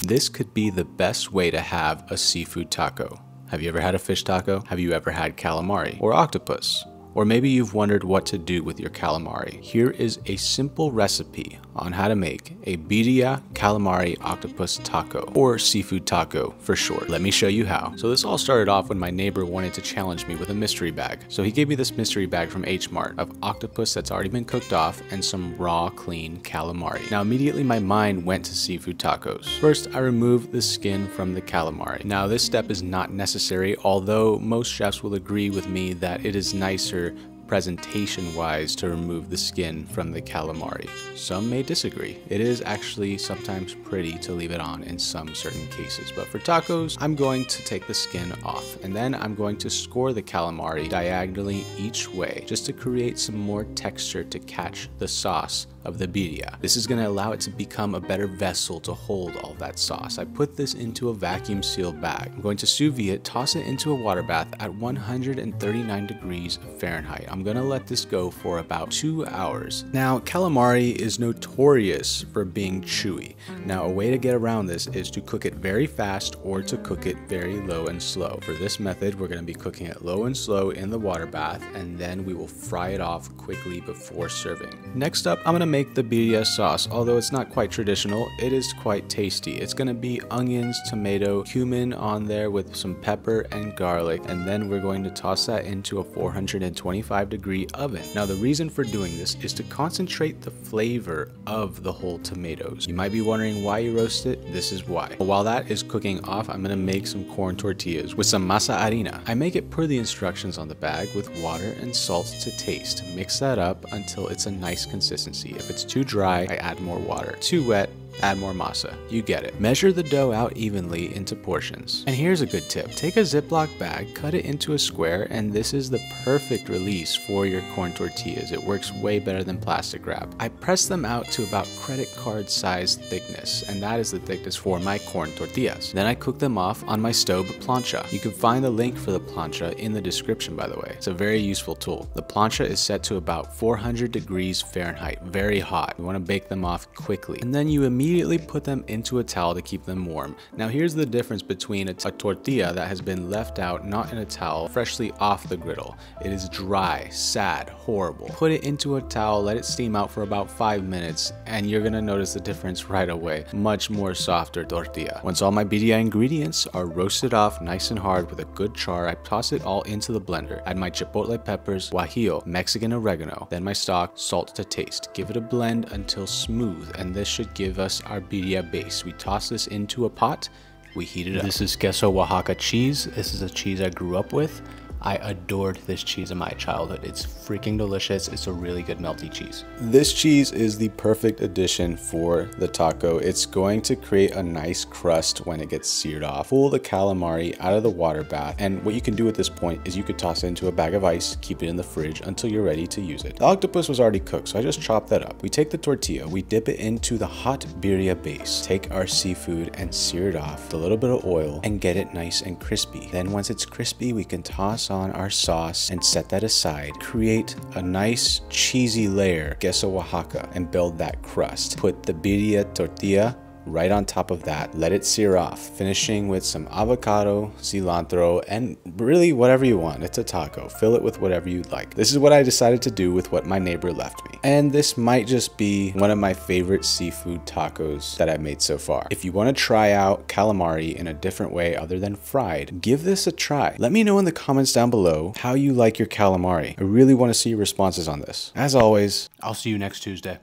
This could be the best way to have a seafood taco. Have you ever had a fish taco? Have you ever had calamari or octopus? Or maybe you've wondered what to do with your calamari. Here is a simple recipe on how to make a birria calamari octopus taco, or seafood taco for short. Let me show you how. So this all started off when my neighbor wanted to challenge me with a mystery bag. So he gave me this mystery bag from H Mart of octopus that's already been cooked off and some raw, clean calamari. Now immediately my mind went to seafood tacos. First, I removed the skin from the calamari. Now this step is not necessary, although most chefs will agree with me that it is nicer presentation wise to remove the skin from the calamari. Some may disagree. It is actually sometimes pretty to leave it on in some certain cases, but for tacos I'm going to take the skin off, and then I'm going to score the calamari diagonally each way just to create some more texture to catch the sauce of the birria. This is going to allow it to become a better vessel to hold all that sauce. I put this into a vacuum sealed bag. I'm going to sous vide it, toss it into a water bath at 139 degrees Fahrenheit. I'm going to let this go for about 2 hours. Now, calamari is notorious for being chewy. Now, a way to get around this is to cook it very fast or to cook it very low and slow. For this method, we're going to be cooking it low and slow in the water bath, and then we will fry it off quickly before serving. Next up, I'm going to make the birria sauce. Although it's not quite traditional, it is quite tasty. It's going to be onions, tomato, cumin on there with some pepper and garlic, and then we're going to toss that into a 425-degree oven. Now the reason for doing this is to concentrate the flavor of the whole tomatoes. You might be wondering why you roast it. This is why. While that is cooking off, I'm going to make some corn tortillas with some masa harina. I make it per the instructions on the bag with water and salt to taste. Mix that up until it's a nice consistency. If it's too dry, I add more water. Too wet, add more masa. You get it. Measure the dough out evenly into portions. And here's a good tip. Take a Ziploc bag, cut it into a square, and this is the perfect release for your corn tortillas. It works way better than plastic wrap. I press them out to about credit card size thickness, and that is the thickness for my corn tortillas. Then I cook them off on my stove plancha. You can find the link for the plancha in the description, by the way. It's a very useful tool. The plancha is set to about 400 degrees Fahrenheit, very hot. You want to bake them off quickly. And then you immediately put them into a towel to keep them warm. Now here's the difference between a tortilla that has been left out, not in a towel, freshly off the griddle. It is dry, sad, horrible. Put it into a towel, let it steam out for about 5 minutes, and you're gonna notice the difference right away. Much more softer tortilla. Once all my birria ingredients are roasted off nice and hard with a good char, I toss it all into the blender. Add my chipotle peppers, guajillo, Mexican oregano, then my stock, salt to taste. Give it a blend until smooth, and this should give us our birria base. We toss this into a pot, we heat it up. This is queso Oaxaca cheese. This is a cheese I grew up with. I adored this cheese in my childhood. It's freaking delicious. It's a really good melty cheese. This cheese is the perfect addition for the taco. It's going to create a nice crust when it gets seared off. Pull the calamari out of the water bath, and what you can do at this point is you could toss it into a bag of ice, keep it in the fridge until you're ready to use it. The octopus was already cooked, so I just chopped that up. We take the tortilla, we dip it into the hot birria base, take our seafood and sear it off with a little bit of oil and get it nice and crispy. Then once it's crispy, we can toss on our sauce and set that aside. Create a nice cheesy layer, queso Oaxaca, and build that crust. Put the birria tortilla right on top of that. Let it sear off, finishing with some avocado, cilantro, and really whatever you want. It's a taco. Fill it with whatever you like. This is what I decided to do with what my neighbor left me. And this might just be one of my favorite seafood tacos that I've made so far. If you want to try out calamari in a different way other than fried, give this a try. Let me know in the comments down below how you like your calamari. I really want to see your responses on this. As always, I'll see you next Tuesday.